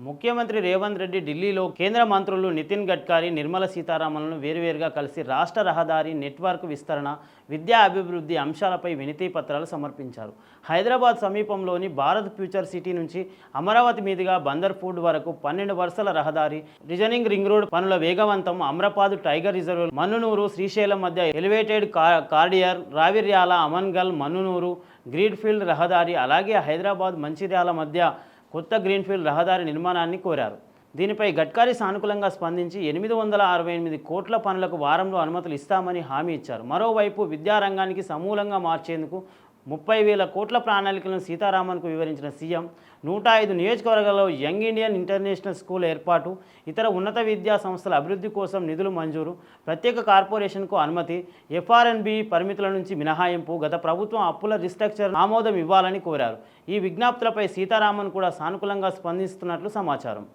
ముఖ్యమంత్రి రేవంత్ రెడ్డి ఢిల్లీలో కేంద్ర మంత్రులు నితిన్ గడ్కరీ, నిర్మలా సీతారామన్లను వేరువేరుగా కలిసి రాష్ట్ర రహదారి నెట్వర్క్ విస్తరణ, విద్యా అభివృద్ధి అంశాలపై వినతి పత్రాలు సమర్పించారు. హైదరాబాద్ సమీపంలోని భారత్ ఫ్యూచర్ సిటీ నుంచి అమరావతి మీదుగా బందర్ ఫుడ్ వరకు 12 వరుసల రహదారి, రీజనింగ్ రింగ్ రోడ్ పనుల వేగవంతం, అమ్రపాదు టైగర్ రిజర్వ్, మన్నునూరు శ్రీశైలం మధ్య ఎలివేటెడ్ కార్డియర్, రావిర్యాల అమన్గల్ మన్నునూరు గ్రీన్ఫీల్డ్ రహదారి, అలాగే హైదరాబాద్ మంచిర్యాల మధ్య కొత్త గ్రీన్ఫీల్డ్ రహదారి నిర్మాణాన్ని కోరారు. దీనిపై గడ్కరీ సానుకూలంగా స్పందించి 868 కోట్ల పనులకు వారంలో అనుమతులు ఇస్తామని హామీ ఇచ్చారు. మరోవైపు విద్యారంగానికి సమూలంగా మార్చేందుకు 30,000 కోట్ల ప్రణాళికలను సీతారామన్కు వివరించిన సీఎం 105 నియోజకవర్గాల్లో యంగ్ ఇండియన్ ఇంటర్నేషనల్ స్కూల్ ఏర్పాటు, ఇతర ఉన్నత విద్యా సంస్థల అభివృద్ధి కోసం నిధులు మంజూరు, ప్రత్యేక కార్పొరేషన్కు అనుమతి, ఎఫ్ఆర్ఎన్బి పరిమితుల నుంచి మినహాయింపు, గత ప్రభుత్వం అప్పుల రిస్ట్రక్చర్ ఆమోదం ఇవ్వాలని కోరారు. ఈ విజ్ఞప్తులపై సీతారామన్ కూడా సానుకూలంగా స్పందిస్తున్నట్లు సమాచారం.